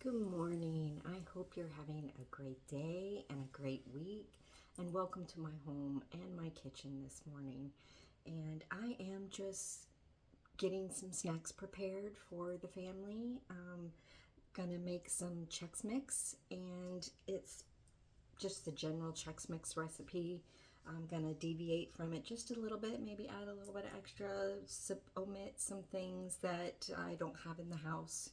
Good morning. I hope you're having a great day and a great week. And welcome to my home and my kitchen this morning. And I am just getting some snacks prepared for the family. Gonna make some Chex Mix, and it's just the general Chex Mix recipe. I'm gonna deviate from it just a little bit, maybe add a little bit of extra, omit some things that I don't have in the house,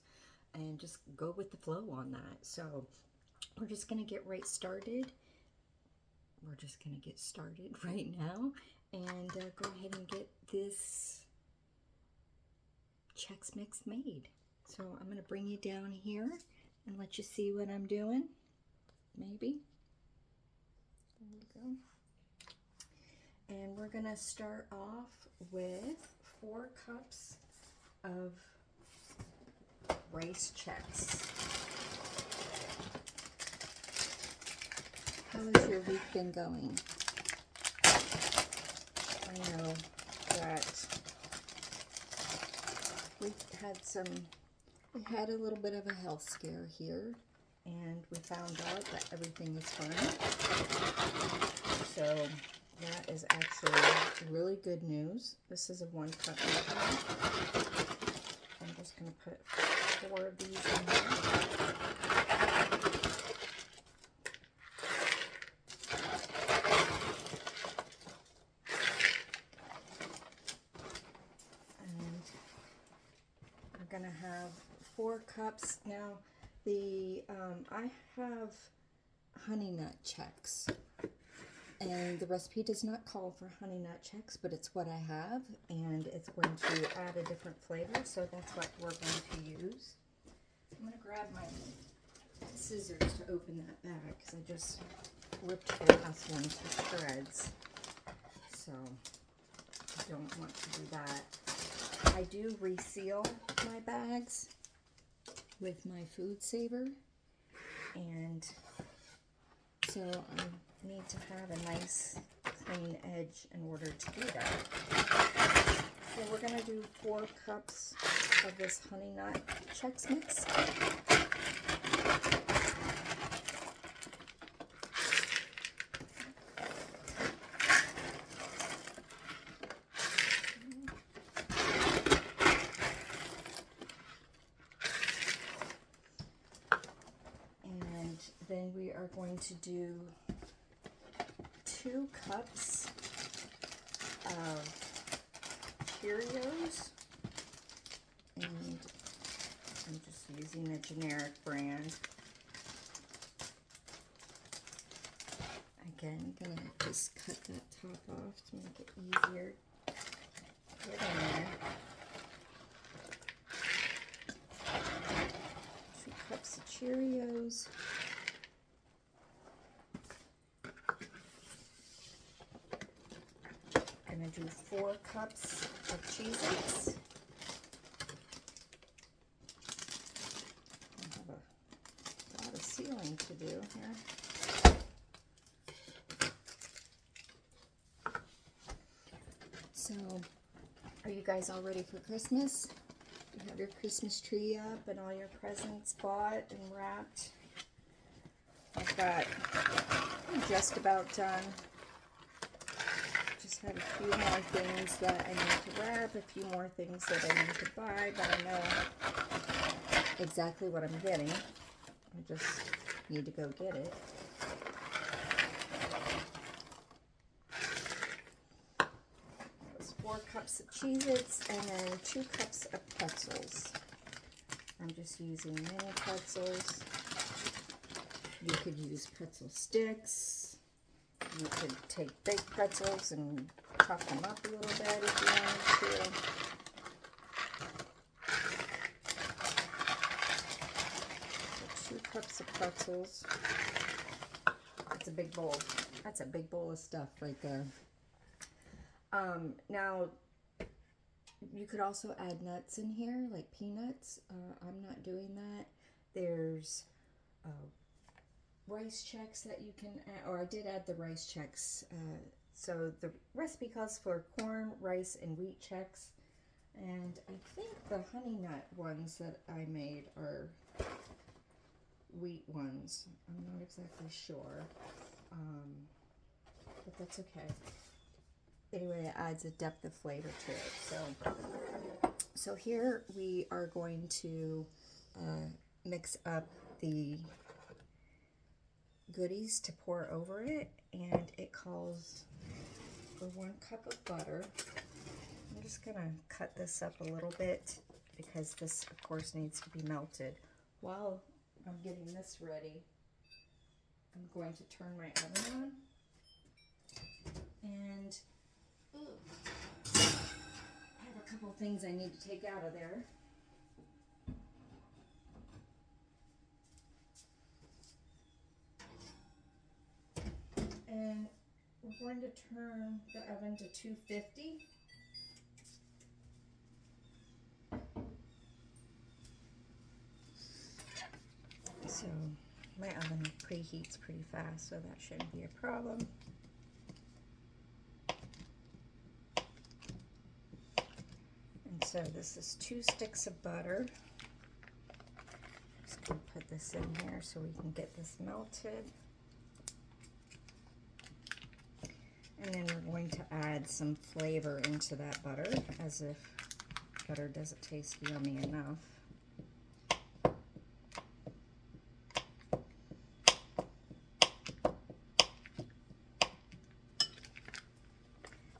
and just go with the flow on that. So we're just gonna get right started. We're just gonna get started right now and go ahead and get this Chex Mix made. So I'm gonna bring you down here and let you see what I'm doing. Maybe. There we go. And we're gonna start off with 4 cups of rice Chex. How has your week been going? I know that we had a little bit of a health scare here, and we found out that everything is fine. So that is actually really good news. This is a 1 cup measurement. I'm just going to put 4 of these in here. And I'm going to have 4 cups. Now, I have honey nut Chex. And the recipe does not call for honey nut Chex, but it's what I have, and it's going to add a different flavor, so that's what we're going to use. I'm going to grab my scissors to open that bag, because I just ripped the last one to shreds, so I don't want to do that. I do reseal my bags with my food saver, and so I need to have a nice clean edge in order to do that. So we're going to do 4 cups of this honey nut Chex Mix. And then we are going to do 2 cups of Cheerios, and I'm just using a generic brand. Again, I'm going to just cut that top off to make it easier to get in there. 2 cups of Cheerios. I'm going to do 4 cups of Cheez-Its. I have a lot of sealing to do here. So, are you guys all ready for Christmas? You have your Christmas tree up and all your presents bought and wrapped. I'm just about done. Just have a few more things that I need to wrap, a few more things that I need to buy, but I know exactly what I'm getting. I just need to go get it. Those 4 cups of Cheez-Its and then 2 cups of pretzels. I'm just using mini pretzels. You could use pretzel sticks. You could take big pretzels and chop them up a little bit if you wanted to. So 2 cups of pretzels. That's a big bowl. That's a big bowl of stuff right there. Now, you could also add nuts in here, like peanuts. I'm not doing that. There's rice Chex that you can add, or I did add the rice Chex. So the recipe calls for corn, rice, and wheat Chex. And I think the honey nut ones that I made are wheat ones. I'm not exactly sure, but that's okay. Anyway, it adds a depth of flavor to it. So here we are going to mix up the goodies to pour over it, and it calls for 1 cup of butter. I'm just gonna cut this up a little bit because this, of course, needs to be melted. While I'm getting this ready, I'm going to turn my oven on, and I have a couple things I need to take out of there. And we're going to turn the oven to 250. So my oven preheats pretty fast, so that shouldn't be a problem. And so this is 2 sticks of butter. Just going to put this in here so we can get this melted. And then we're going to add some flavor into that butter, as if butter doesn't taste yummy enough.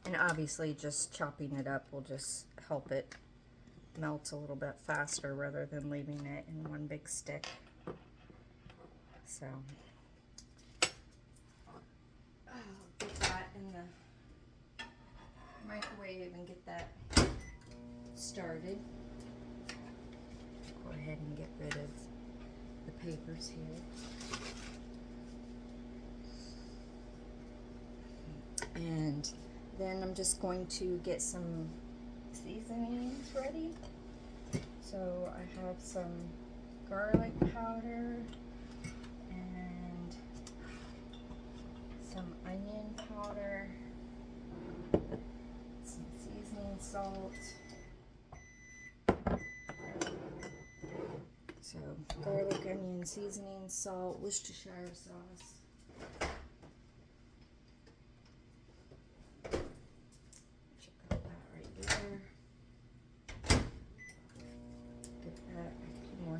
And obviously just chopping it up will just help it melt a little bit faster rather than leaving it in one big stick. So I'll get that in the microwave and get that started. Go ahead and get rid of the papers here. And then I'm just going to get some seasonings ready. So I have some garlic powder and some onion powder, some seasoning salt. So garlic, onion, seasoning, salt, Worcestershire sauce.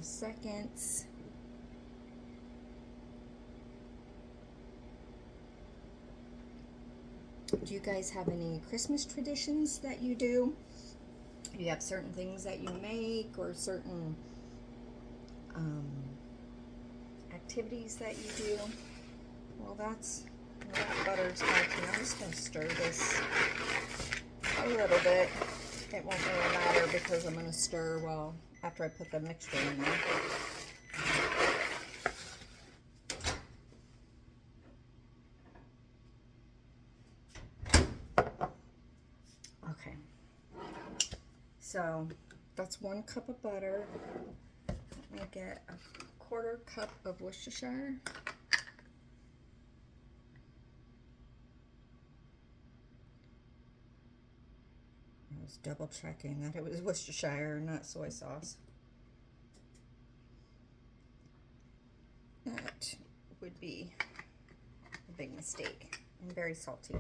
Seconds. Do you guys have any Christmas traditions that you do? Do you have certain things that you make, or certain activities that you do? Well, that butter's melting. I'm just going to stir this a little bit. It won't really matter because I'm going to stir after I put the mixture in there. Okay, so that's 1 cup of butter. Let me get a 1/4 cup of Worcestershire. I was double checking that it was Worcestershire, not soy sauce. That would be a big mistake, and very salty.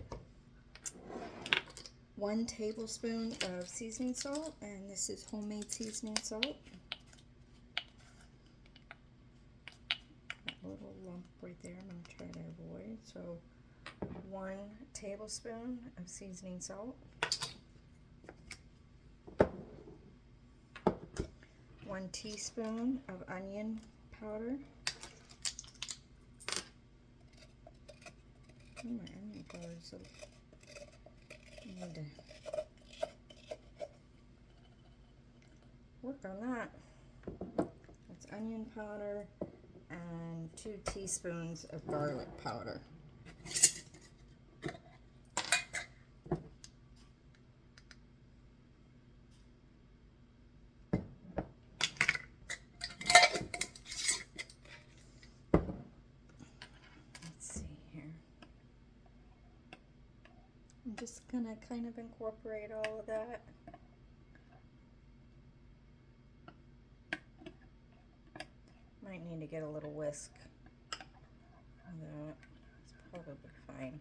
1 tablespoon of seasoning salt, and this is homemade seasoning salt. That little lump right there, I'm going to try to avoid. So 1 tablespoon of seasoning salt. 1 teaspoon of onion powder. Oh, my onion powder is so... I need to work on that. That's onion powder and 2 teaspoons of garlic powder. I'm just gonna kind of incorporate all of that. My Might need to get a little whisk. That's probably fine.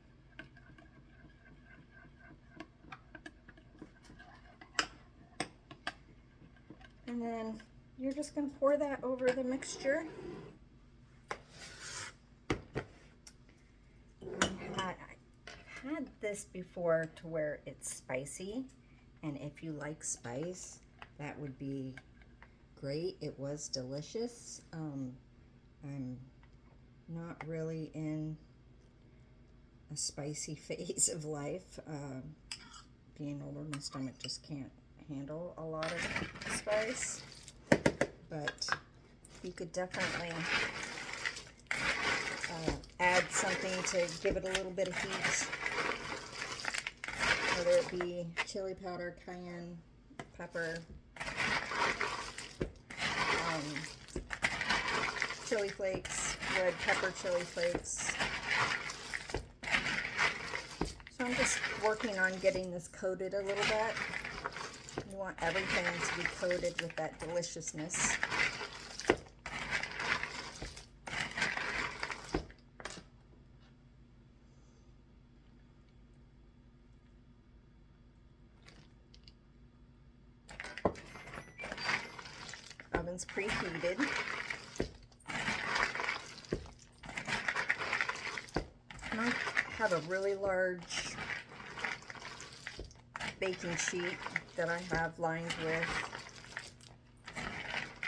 And then you're just going to pour that over the mixture. I've had this before to where it's spicy, and if you like spice, that would be great. It was delicious. I'm not really in a spicy phase of life. Being older, my stomach just can't handle a lot of spice, but you could definitely add something to give it a little bit of heat, whether it be chili powder, cayenne pepper, chili flakes, red pepper chili flakes. So I'm just working on getting this coated a little bit. You want everything to be coated with that deliciousness. Oven's preheated. And I have a really large baking sheet that I have lined with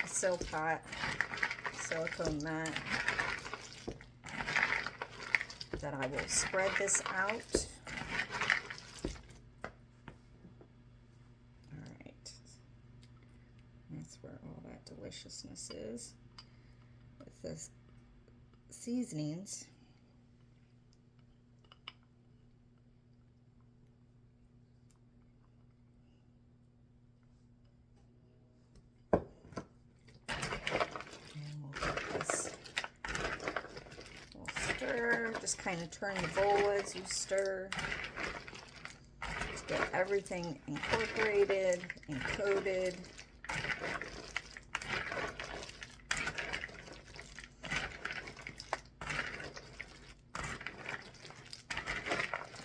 a Silpat silicone mat that I will spread this out. Alright, that's where all that deliciousness is with the seasonings. Just kind of turn the bowl as you stir to get everything incorporated and coated.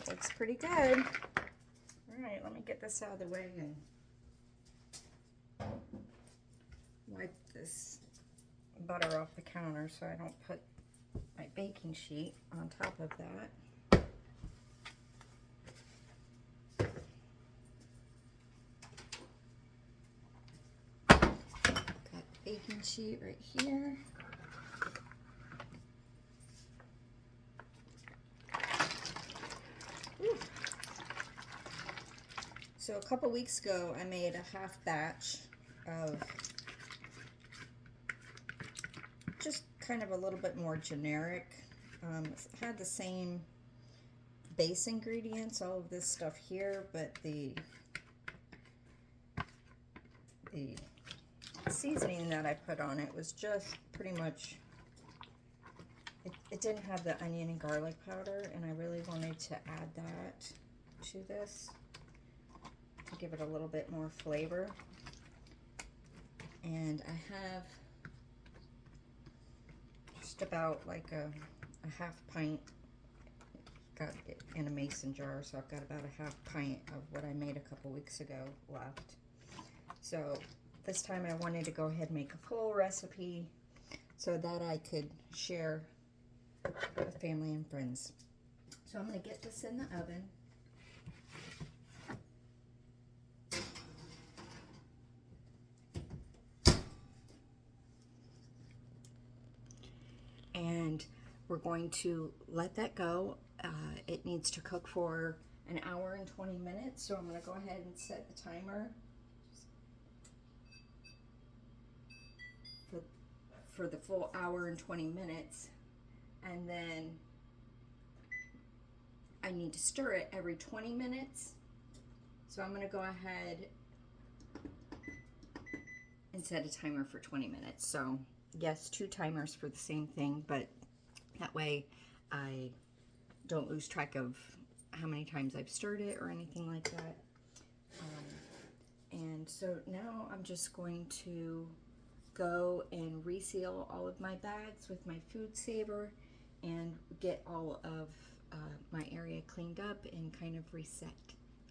Looks pretty good. All right, let me get this out of the way and wipe this butter off the counter so I don't put my baking sheet on top of that. Got baking sheet right here. Ooh. So a couple weeks ago I made a half batch of just kind of a little bit more generic. It had the same base ingredients, all of this stuff here, but the seasoning that I put on it was just pretty much, it didn't have the onion and garlic powder, and I really wanted to add that to this to give it a little bit more flavor. And I have just about like a half pint, got it in a mason jar, so I've got about a half pint of what I made a couple weeks ago left. So this time I wanted to go ahead and make a full recipe so that I could share with family and friends. So I'm going to get this in the oven. And we're going to let that go. It needs to cook for an hour and 20 minutes. So I'm going to go ahead and set the timer for the full hour and 20 minutes. And then I need to stir it every 20 minutes. So I'm going to go ahead and set a timer for 20 minutes. So yes, 2 timers for the same thing, but that way I don't lose track of how many times I've stirred it or anything like that. And so now I'm just going to go and reseal all of my bags with my food saver and get all of my area cleaned up and kind of reset.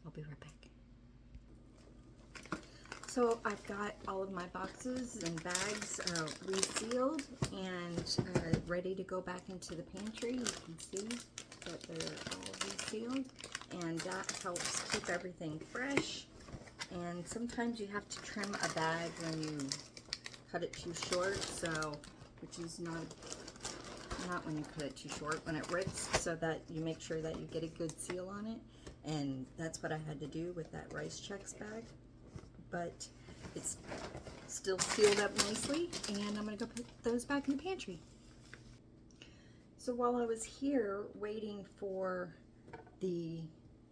I'll be right back. So I've got all of my boxes and bags resealed and ready to go back into the pantry. You can see that they're all resealed, and that helps keep everything fresh. And sometimes you have to trim a bag when you cut it too short, so which is not when you cut it too short, when it rips, so that you make sure that you get a good seal on it. And that's what I had to do with that rice Chex bag, but it's still sealed up nicely, and I'm gonna go put those back in the pantry. So while I was here waiting for the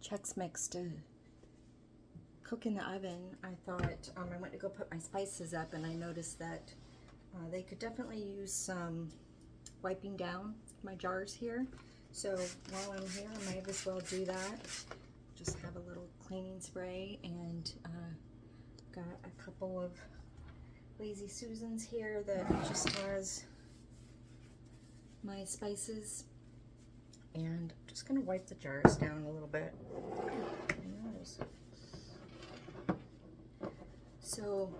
Chex Mix to cook in the oven, I thought I went to go put my spices up, and I noticed that they could definitely use some wiping down my jars here. So while I'm here, I might as well do that. Just have a little cleaning spray, and got a couple of Lazy Susans here that just has my spices, and I'm just gonna wipe the jars down a little bit. So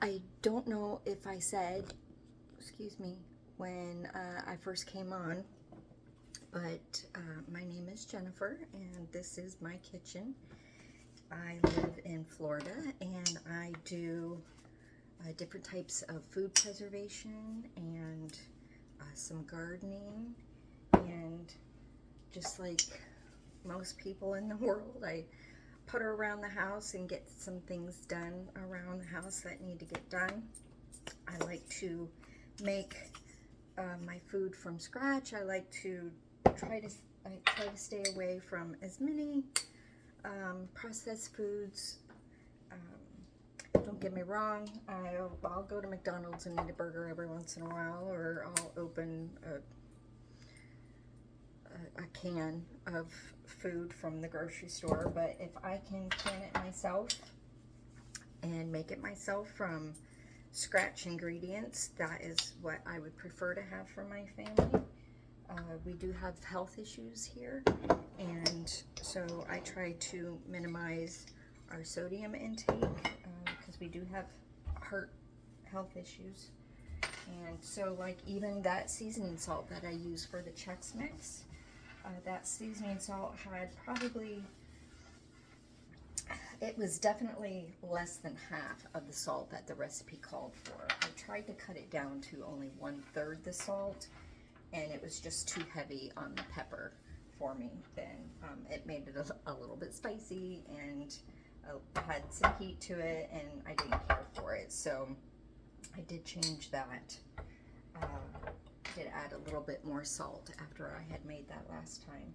I don't know if I said, excuse me, when I first came on, but my name is Jennifer, and this is my kitchen. I live in Florida, and I do different types of food preservation and some gardening, and just like most people in the world, I putter around the house and get some things done around the house that need to get done. I like to make my food from scratch. I like to try to stay away from as many processed foods. Don't get me wrong, I'll go to McDonald's and eat a burger every once in a while, or I'll open a can of food from the grocery store. But if I can can it myself and make it myself from scratch ingredients, that is what I would prefer to have for my family. We do have health issues here, and so I try to minimize our sodium intake because we do have heart health issues. And so, like, even that seasoning salt that I use for the Chex Mix, that seasoning salt had probably, it was definitely less than half of the salt that the recipe called for. I tried to cut it down to only 1/3 the salt, and it was just too heavy on the pepper for me. Then it made it a little bit spicy, and had some heat to it, and I didn't care for it. So I did change that. Did add a little bit more salt after I had made that last time.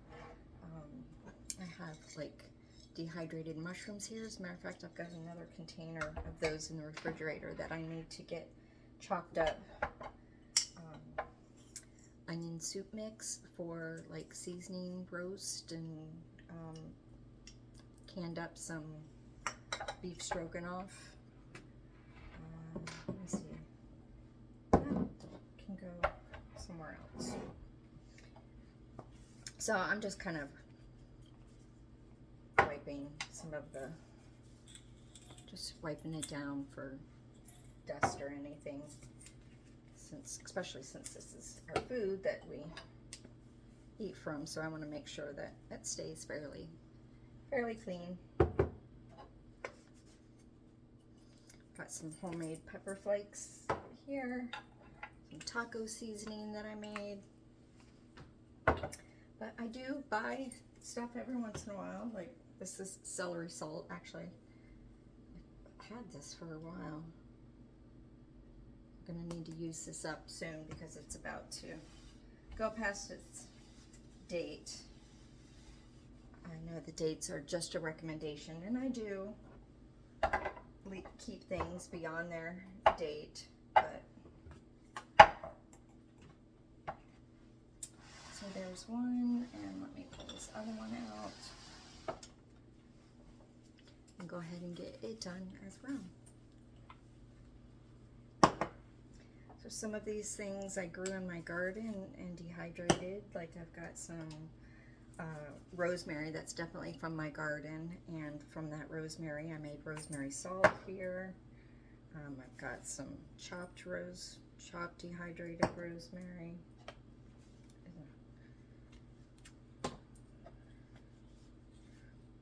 I have like dehydrated mushrooms here. As a matter of fact, I've got another container of those in the refrigerator that I need to get chopped up. Onion soup mix for like seasoning roast, and canned up some beef stroganoff. Let me see. That can go somewhere else. So I'm just kind of wiping some of the, just wiping it down for dust or anything, especially since this is our food that we eat from. So I want to make sure that that stays fairly clean. Got some homemade pepper flakes here, some taco seasoning that I made. But I do buy stuff every once in a while. Like, this is celery salt. Actually, I've had this for a while. I'm gonna need to use this up soon because it's about to go past its date. I know the dates are just a recommendation, and I do keep things beyond their date, but so there's one, and let me pull this other one out and go ahead and get it done as well. So some of these things I grew in my garden and dehydrated. Like I've got some rosemary that's definitely from my garden, and from that rosemary I made rosemary salt here. I've got some chopped dehydrated rosemary.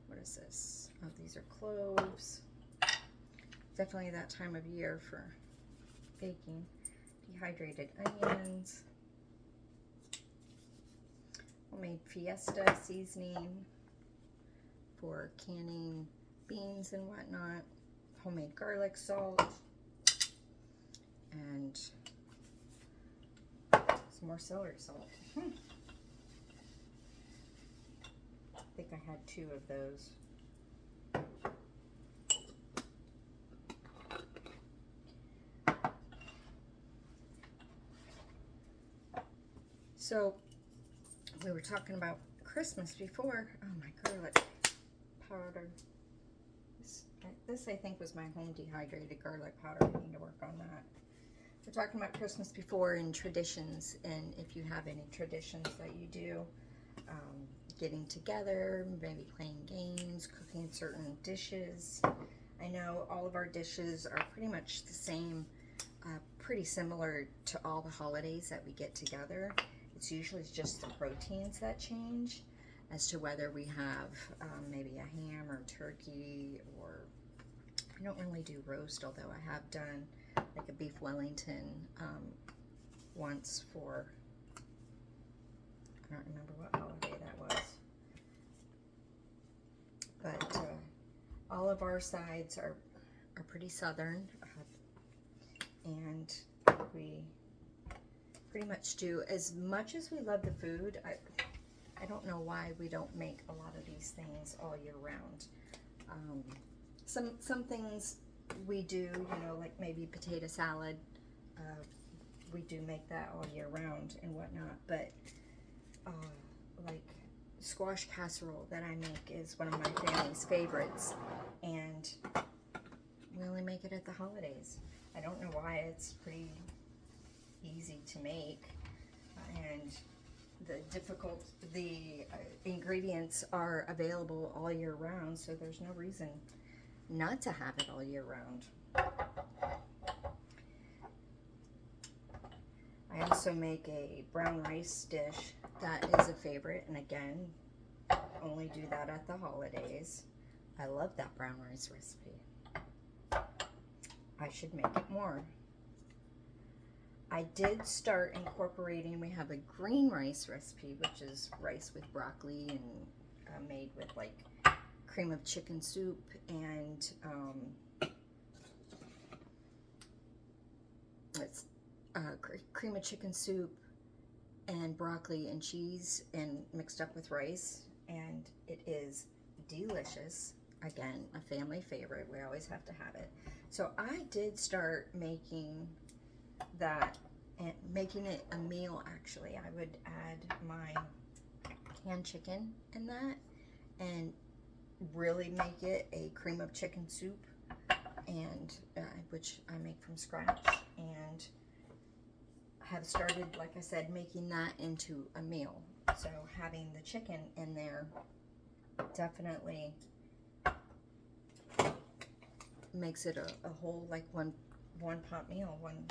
What is this? Oh, these are cloves. Definitely that time of year for baking. Dehydrated onions. Homemade Fiesta seasoning for canning beans and whatnot. Homemade garlic salt. And some more celery salt. I think I had 2 of those. So we were talking about Christmas before. Oh, my garlic powder. This I think was my home dehydrated garlic powder. I need to work on that. We're talking about Christmas before and traditions, and if you have any traditions that you do, getting together, maybe playing games, cooking certain dishes. I know all of our dishes are pretty much the same, pretty similar to all the holidays that we get together. It's usually just the proteins that change as to whether we have maybe a ham or turkey, or I don't really do roast, although I have done like a beef Wellington once for, I don't remember what holiday that was. But all of our sides are pretty southern, and we pretty much do, as much as we love the food, I don't know why we don't make a lot of these things all year round. Some things we do, you know, like maybe potato salad, we do make that all year round and whatnot, but like squash casserole that I make is one of my family's favorites, and we only make it at the holidays. I don't know why. It's pretty easy to make, and the ingredients are available all year round, so there's no reason not to have it all year round. I also make a brown rice dish that is a favorite, and again, only do that at the holidays. I love that brown rice recipe. I should make it more. I did start incorporating, we have a green rice recipe, which is rice with broccoli and made with like cream of chicken soup and it's cream of chicken soup and broccoli and cheese and mixed up with rice, and it is delicious. Again, a family favorite. We always have to have it. So I did start making that and making it a meal. Actually, I would add my canned chicken in that and really make it a cream of chicken soup, and which I make from scratch, and have started, like I said, making that into a meal. So having the chicken in there definitely makes it a whole, like one pot meal, one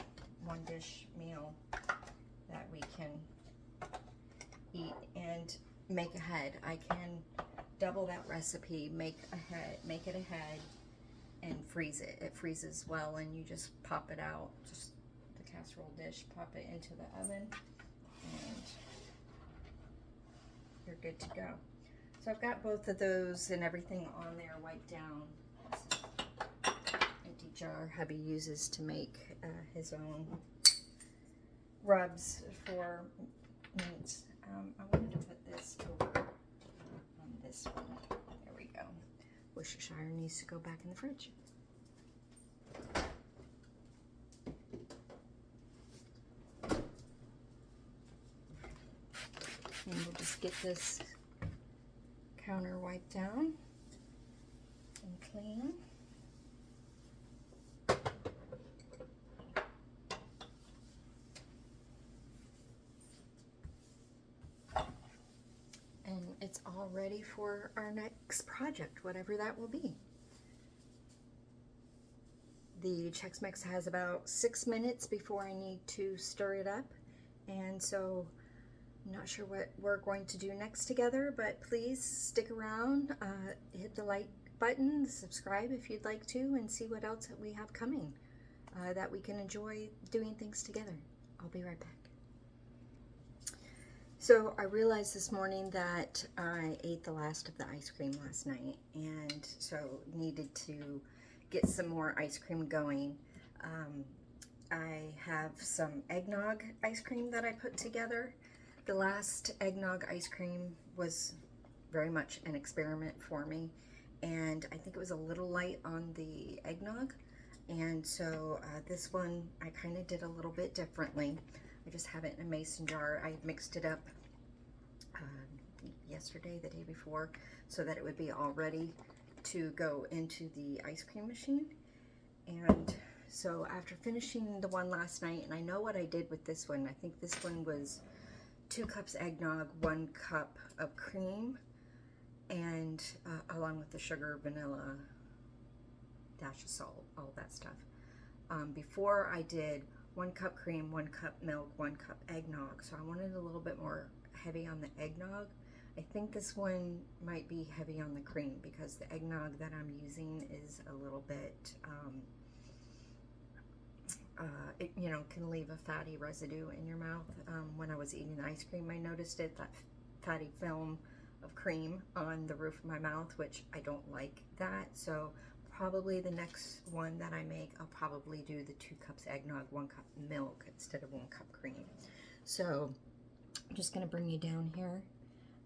dish meal that we can eat and make ahead. I can double that recipe, make it ahead, and freeze it. It freezes well, and you just pop it out, just the casserole dish, pop it into the oven, and you're good to go. So I've got both of those and everything on there wiped down. Empty jar hubby uses to make his own rubs for meat. I wanted to put this over on this one. There we go. Worcestershire needs to go back in the fridge. And we'll just get this counter wiped down and clean. ready for our next project, whatever that will be. The Chex Mix has about 6 minutes before I need to stir it up, and so I'm not sure what we're going to do next together, but please stick around, hit the like button, subscribe if you'd like to, and see what else that we have coming that we can enjoy doing things together. I'll be right back. So I realized this morning that I ate the last of the ice cream last night, and so needed to get some more ice cream going. I have some eggnog ice cream that I put together. The last eggnog ice cream was very much an experiment for me, and I think it was a little light on the eggnog, and so this one I kind of did a little bit differently. I just have it in a mason jar. I mixed it up yesterday, the day before, so that it would be all ready to go into the ice cream machine. And so after finishing the one last night, and I know what I did with this one, I think this one was 2 cups eggnog, 1 cup of cream, and along with the sugar, vanilla, dash of salt, all that stuff. Before I did 1 cup cream, 1 cup milk, 1 cup eggnog, so I wanted a little bit more heavy on the eggnog. I think this one might be heavy on the cream because the eggnog that I'm using is a little bit, it, you know, can leave a fatty residue in your mouth. When I was eating the ice cream, I noticed it, that fatty film of cream on the roof of my mouth, which I don't like that. So probably the next one that I make, I'll probably do the 2 cups eggnog, 1 cup milk instead of 1 cup cream. So I'm just gonna bring you down here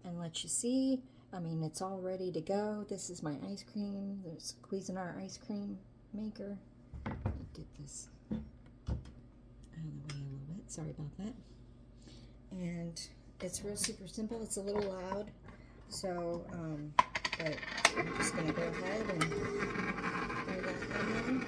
and let you see. I mean, it's all ready to go. This is my ice cream. There's Cuisinart ice cream maker. Get this out of the way a little bit. Sorry about that. And it's real super simple. It's a little loud, so but I'm just gonna go ahead and throw that in.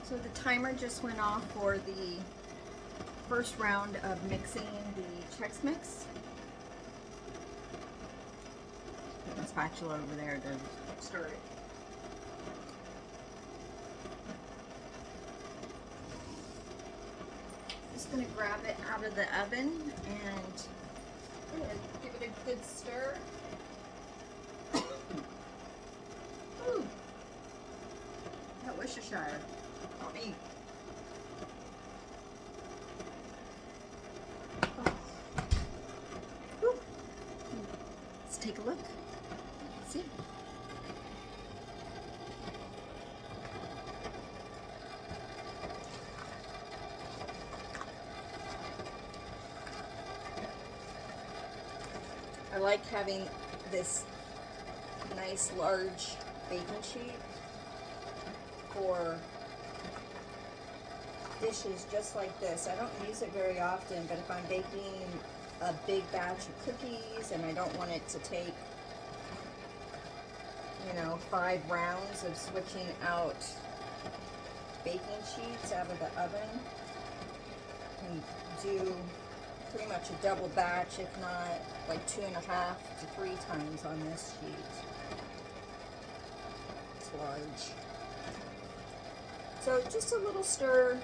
So the timer just went off for the first round of mixing the Chex Mix. Put my spatula over there to stir it. Just gonna grab it out of the oven and give it a good stir. Ooh, that Worcestershire. Not me. Oh. Woo. Let's take a look. See? I like having this nice large baking sheet for dishes just like this. I don't use it very often, but if I'm baking a big batch of cookies and I don't want it to take, you know, 5 rounds of switching out baking sheets out of the oven, and do pretty much a double batch, if not like 2.5 to 3 times on this sheet. It's large. So just a little stir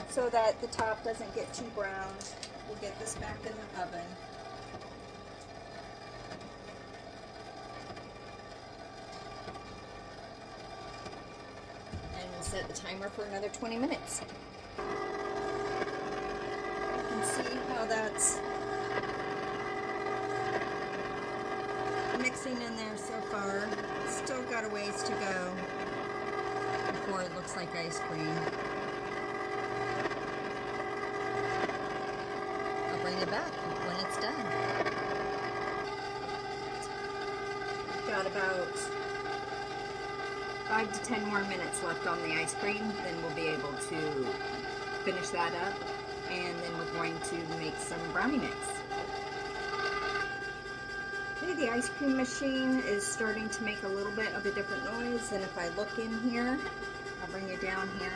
so that the top doesn't get too browned. We'll get this back in the oven. And we'll set the timer for another 20 minutes. You can see how that's mixing in there so far. Still got a ways to go before it looks like ice cream. I'll bring it back when it's done. Got about 5 to 10 more minutes left on the ice cream, then we'll be able to finish that up, and then we're going to make some brownie mix. Okay, the ice cream machine is starting to make a little bit of a different noise, and if I look in here, I'll bring you down here,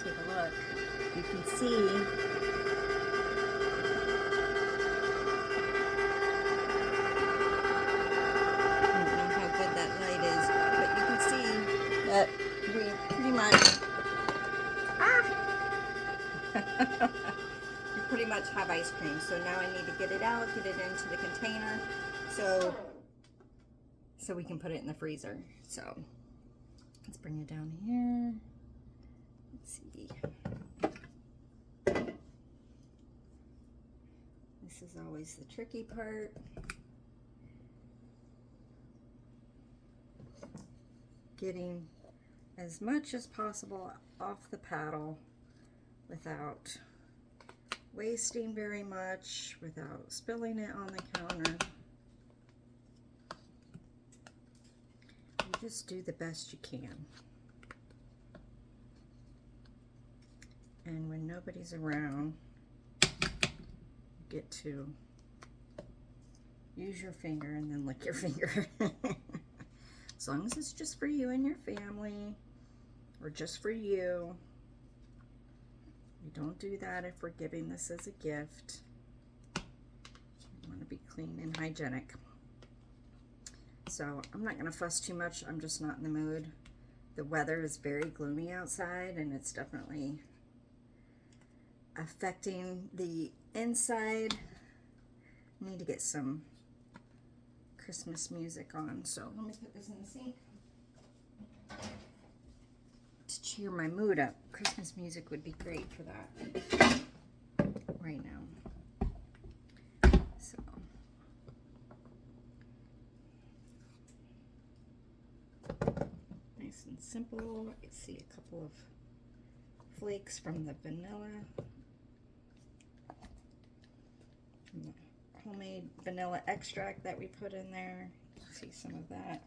take a look. You can see that we pretty much we pretty much have ice cream. So now I need to get it out, get it into the container so we can put it in the freezer. So let's bring it down here. Let's see. This is always the tricky part. Getting as much as possible off the paddle without wasting very much, without spilling it on the counter. You just do the best you can. And when nobody's around, you get to use your finger and then lick your finger. As long as it's just for you and your family, or just for you. We don't do that if we're giving this as a gift. We want to be clean and hygienic. So I'm not going to fuss too much. I'm just not in the mood. The weather is very gloomy outside, and it's definitely affecting the inside. I need to get some Christmas music on, so let me put this in the sink to cheer my mood up. Christmas music would be great for that right now. So nice and simple. I can see a couple of flakes from the vanilla, from the homemade vanilla extract that we put in there. You can see some of that.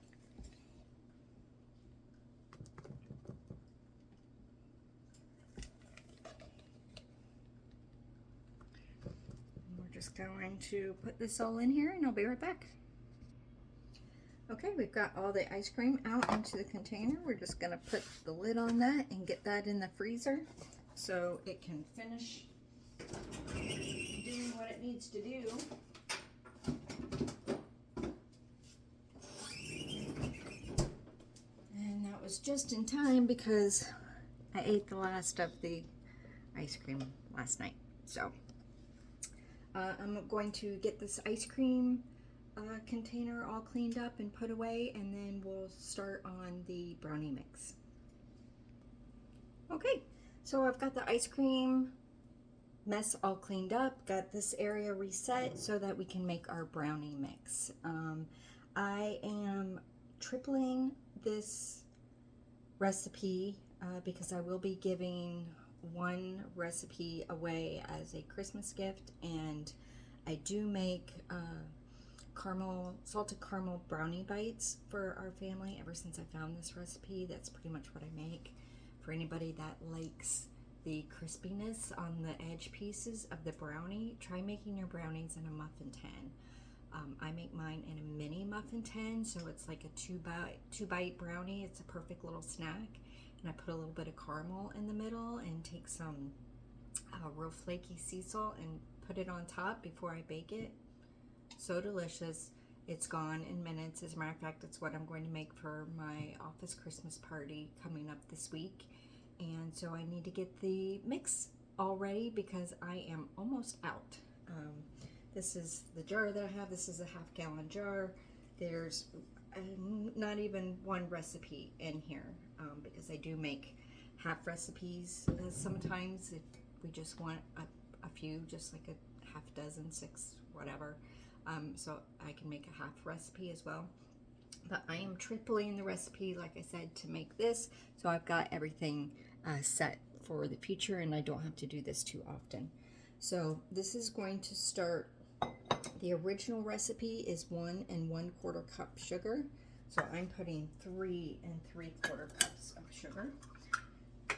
And we're just going to put this all in here, and I'll be right back. Okay, we've got all the ice cream out into the container. We're just going to put the lid on that and get that in the freezer so it can finish doing what it needs to do. And that was just in time because I ate the last of the ice cream last night. So I'm going to get this ice cream container all cleaned up and put away, and then we'll start on the brownie mix. Okay, so I've got the ice cream mess all cleaned up, got this area reset so that we can make our brownie mix. I am tripling this recipe because I will be giving one recipe away as a Christmas gift, and I do make salted caramel brownie bites for our family. Ever since I found this recipe, that's pretty much what I make. For anybody that likes the crispiness on the edge pieces of the brownie, try making your brownies in a muffin tin. I make mine in a mini muffin tin, so it's like a two bite brownie. It's a perfect little snack. And I put a little bit of caramel in the middle and take some real flaky sea salt and put it on top before I bake it. So delicious. It's gone in minutes. As a matter of fact, it's what I'm going to make for my office Christmas party coming up this week. And so I need to get the mix all ready because I am almost out. This is the jar that I have. This is a half-gallon jar. There's not even one recipe in here because I do make half recipes sometimes if we just want a few, just like a half dozen, 6, whatever. so I can make a half recipe as well. But I am tripling the recipe, like I said, to make this, so I've got everything set for the future, and I don't have to do this too often. So this is going to start. The original recipe is 1 1/4 cup sugar, so I'm putting 3 3/4 cups of sugar.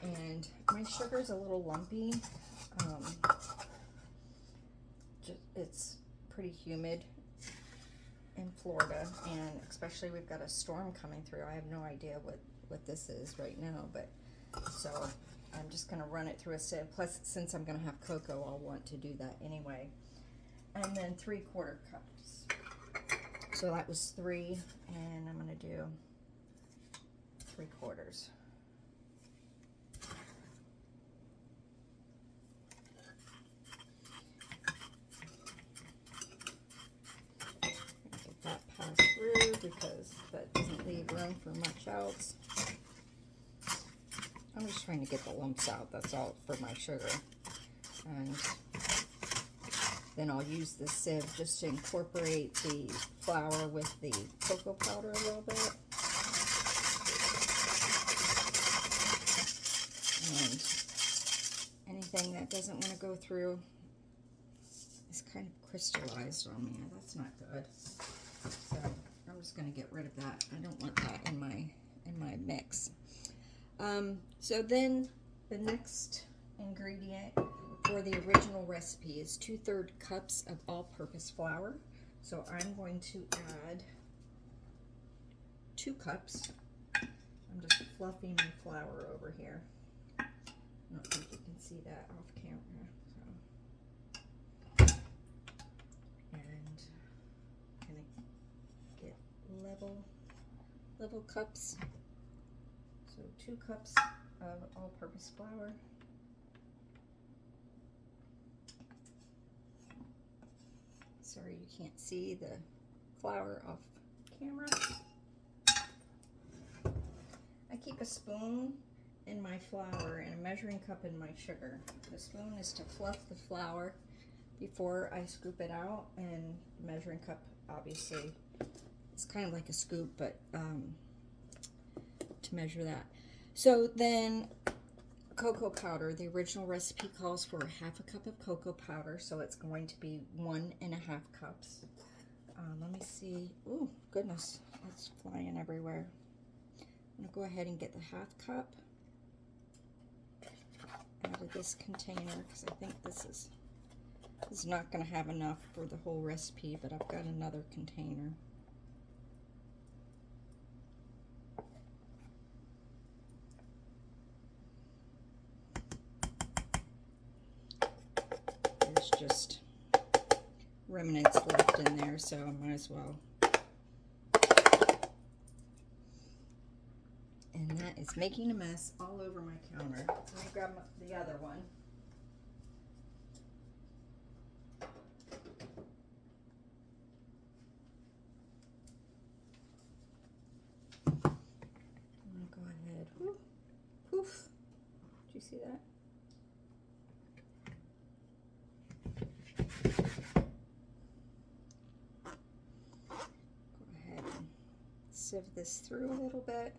And my sugar is a little lumpy. It's pretty humid in Florida, and especially we've got a storm coming through. I have no idea what this is right now, but so I'm just going to run it through a sieve. Plus, since I'm going to have cocoa, I'll want to do that anyway. And then 3/4 cups. So that was 3, and I'm going to do 3/4. Get that passed through because that doesn't leave room for much else. I'm just trying to get the lumps out, that's all, for my sugar. And then I'll use the sieve just to incorporate the flour with the cocoa powder a little bit. And anything that doesn't want to go through is kind of crystallized on me. That's not good. So I'm just going to get rid of that. I don't want that in my mix. So then the next ingredient for the original recipe is 2/3 cups of all-purpose flour. So I'm going to add 2 cups. I'm just fluffing my flour over here. I don't think you can see that off camera. So. And I'm gonna get level cups. So 2 cups of all-purpose flour. Sorry, you can't see the flour off camera. I keep a spoon in my flour and a measuring cup in my sugar. The spoon is to fluff the flour before I scoop it out, and the measuring cup, obviously, it's kind of like a scoop, but to measure that. So then cocoa powder, the original recipe calls for 1/2 cup of cocoa powder, so it's going to be 1 1/2 cups. Let me see. Oh, goodness, it's flying everywhere. I'm going to go ahead and get the 1/2 cup out of this container because I think this is not going to have enough for the whole recipe, but I've got another container. There's just remnants left in there, so I might as well. And that is making a mess all over my counter. Let me grab the other one. I'm going to go ahead. Woo, poof. Did you see that? Go ahead and sieve this through a little bit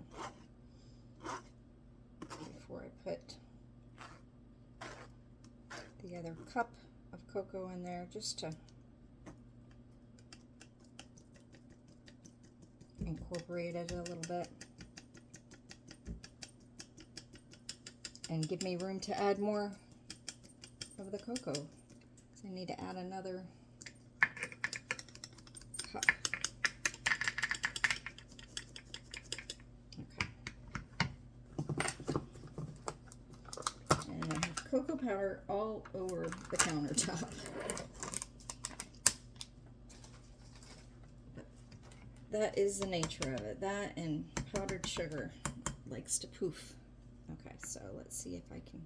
before I put the other cup of cocoa in there, just to incorporate it a little bit and give me room to add more of the cocoa, because I need to add another cup. Cocoa powder all over the countertop. But that is the nature of it. That and powdered sugar likes to poof. Okay, so let's see if I can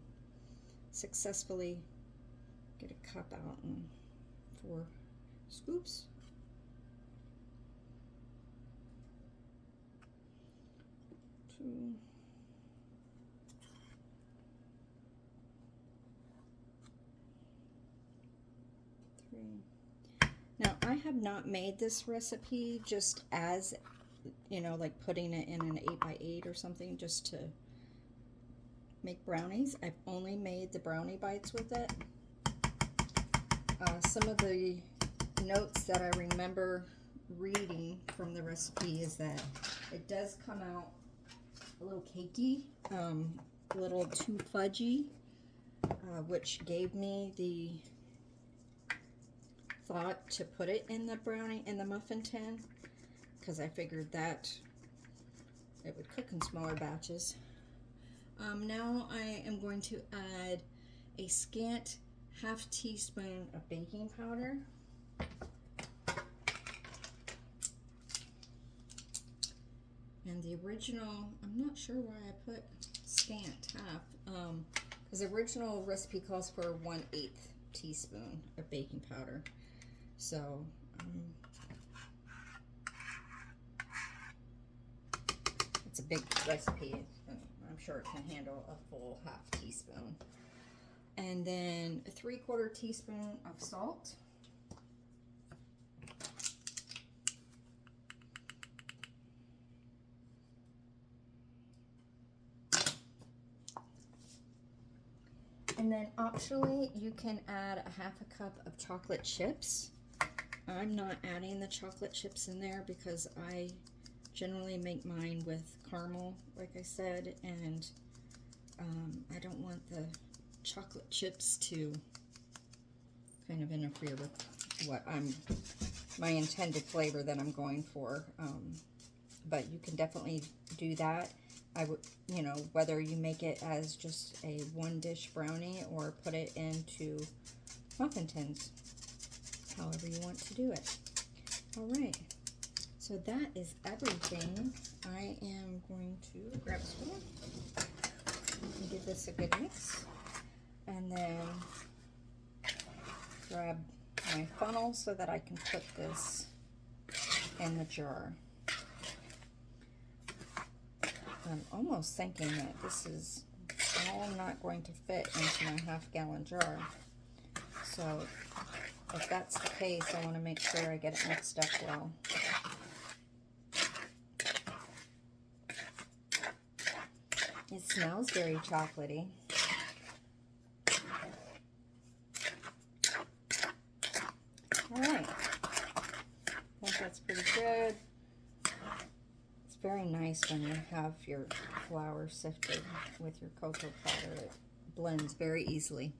successfully get a cup out in 4 scoops. Two. Now, I have not made this recipe just as, you know, like putting it in an 8x8 or something just to make brownies. I've only made the brownie bites with it. Some of the notes that I remember reading from the recipe is that it does come out a little cakey, a little too fudgy, which gave me the thought to put it in the brownie, in the muffin tin, because I figured that it would cook in smaller batches. Now I am going to add a scant ½ teaspoon of baking powder. And the original, I'm not sure why I put scant half, because the original recipe calls for 1/8 teaspoon of baking powder. So, it's a big recipe. I'm sure it can handle a full ½ teaspoon. And then a 3/4 teaspoon of salt. And then optionally, you can add a ½ cup of chocolate chips. I'm not adding the chocolate chips in there because I generally make mine with caramel, like I said, and I don't want the chocolate chips to kind of interfere with what my intended flavor that I'm going for. But you can definitely do that. I would, you know, whether you make it as just a 1-dish brownie or put it into muffin tins, however you want to do it. All right, so that is everything. I am going to grab a spoon and give this a good mix, and then grab my funnel so that I can put this in the jar. I'm almost thinking that this is all not going to fit into my ½ gallon jar. So if that's the case, I want to make sure I get it mixed up well. It smells very chocolatey. All right, I think that's pretty good. It's very nice when you have your flour sifted with your cocoa powder. It blends very easily.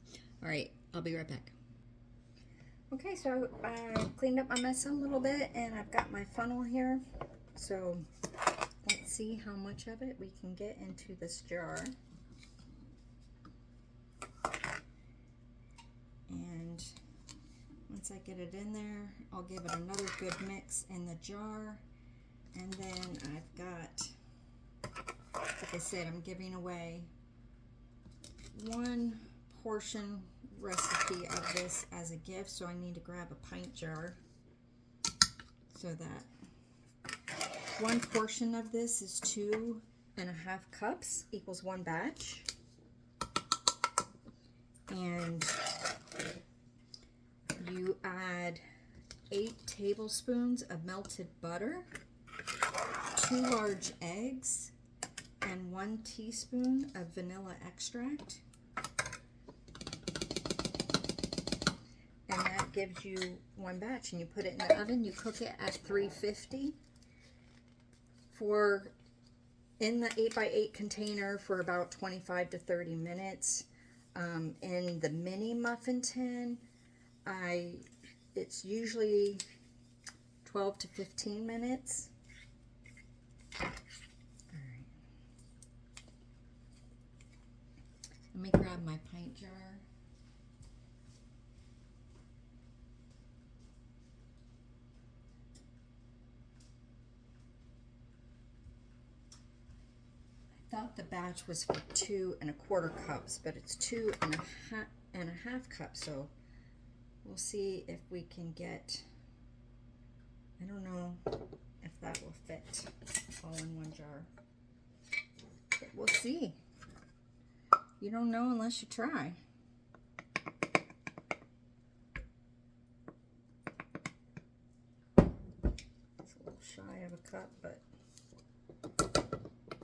All right, I'll be right back. Okay, so I cleaned up my mess a little bit, and I've got my funnel here. So let's see how much of it we can get into this jar. And once I get it in there, I'll give it another good mix in the jar. And then I've got, like I said, I'm giving away 1 portion recipe of this as a gift, so I need to grab a pint jar so that 1 portion of this is 2½ cups equals 1 batch. And you add 8 tablespoons of melted butter, 2 large eggs, and 1 teaspoon of vanilla extract. And that gives you 1 batch, and you put it in the oven. You cook it at 350 in the 8x8 container for about 25 to 30 minutes. In the mini muffin tin, it's usually 12 to 15 minutes. All right. Let me grab my pint jar. I thought the batch was for 2¼ cups, but it's 2½ cups. So we'll see if we can get, I don't know if that will fit all in 1 jar. But we'll see. You don't know unless you try. shy of a cup, but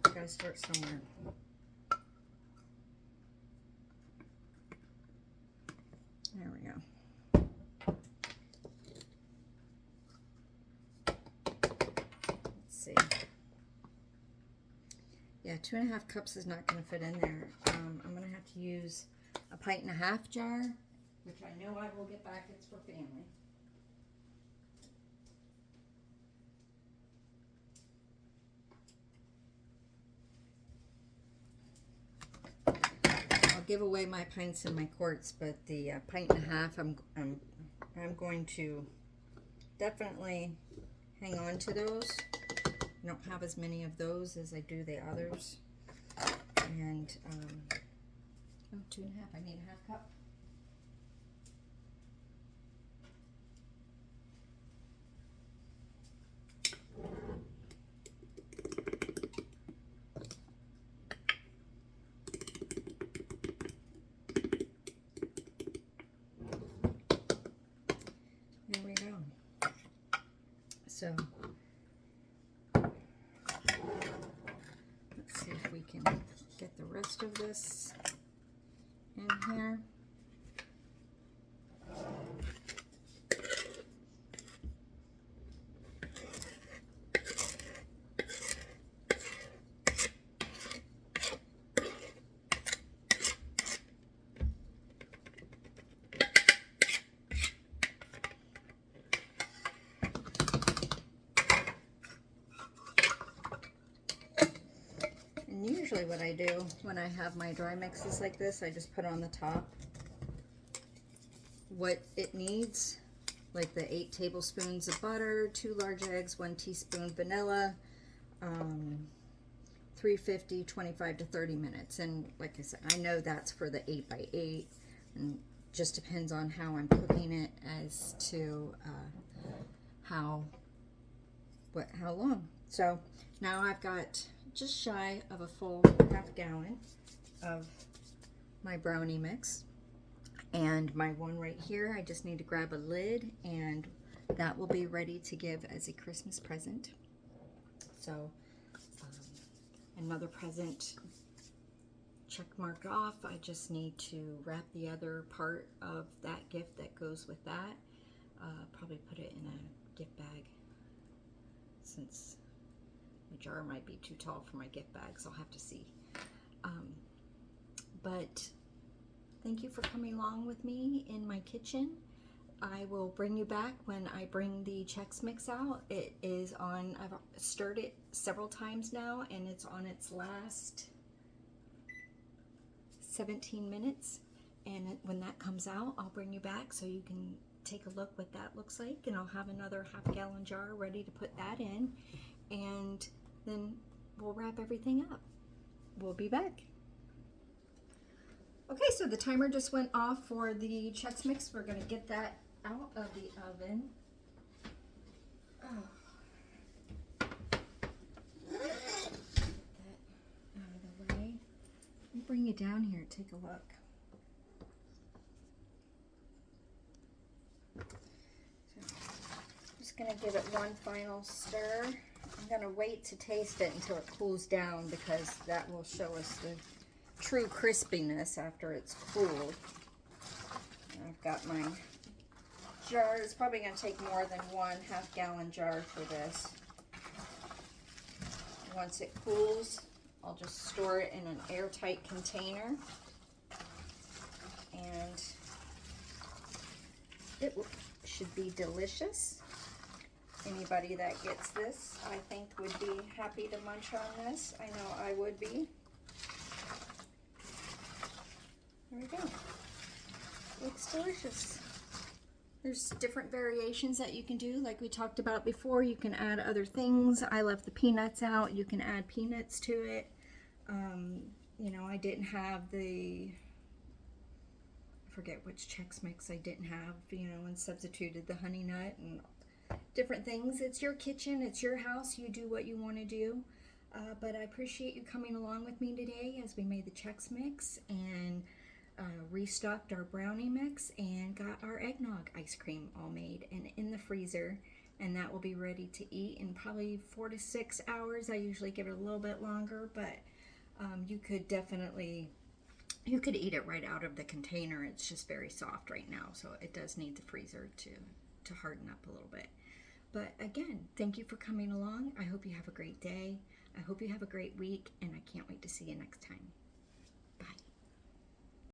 gotta start somewhere. There we go. Let's see. Yeah, 2.5 cups is not going to fit in there. I'm going to have to use a 1.5 pint jar, which I know I will get back. It's for family. I'll give away my pints and my quarts, but the 1.5 pints, I'm going to definitely hang on to those. I don't have as many of those as I do the others. And oh, 2.5. I need a 1/2 cup. There we go. So let's see if we can get the rest of this in here. Usually what I do when I have my dry mixes like this, I just put on the top what it needs, like the 8 tablespoons of butter, 2 large eggs, 1 teaspoon vanilla, 350, 25 to 30 minutes. And like I said, I know that's for the 8 by 8, and just depends on how I'm cooking it as to how long. So now I've got just shy of a full 1/2 gallon of my brownie mix, and my one right here, I just need to grab a lid and that will be ready to give as a Christmas present. So another present check mark off. I just need to wrap the other part of that gift that goes with that. Probably put it in a gift bag, since the jar might be too tall for my gift bags. I'll have to see. But thank you for coming along with me in my kitchen. I will bring you back when I bring the Chex Mix out. It is on, I've stirred it several times now, and it's on its last 17 minutes. And when that comes out, I'll bring you back so you can take a look what that looks like, and I'll have another 1/2 gallon jar ready to put that in, and then we'll wrap everything up. We'll be back. Okay, so the timer just went off for the Chex Mix. We're going to get that out of the oven. Get that out of the way. Let me bring you down here and take a look. Going to give it one final stir. I'm going to wait to taste it until it cools down, because that will show us the true crispiness after it's cooled. I've got my jar. It's probably going to take more than 1/2 gallon jar for this. Once it cools, I'll just store it in an airtight container, and it should be delicious. Anybody that gets this, I think, would be happy to munch on this. I know I would be. There we go. Looks delicious. There's different variations that you can do, like we talked about before. You can add other things. I left the peanuts out. You can add peanuts to it. You know, I didn't have the, I forget which Chex Mix I didn't have, you know, and substituted the honey nut and different things. It's your kitchen, it's your house, you do what you want to do. But I appreciate you coming along with me today as we made the Chex Mix and restocked our brownie mix and got our eggnog ice cream all made and in the freezer. and that will be ready to eat in probably 4 to 6 hours. I usually give it a little bit longer, but you could definitely, you could eat it right out of the container. It's just very soft right now, so it does need the freezer to harden up a little bit. But again, thank you for coming along. I hope you have a great day. I hope you have a great week, and I can't wait to see you next time.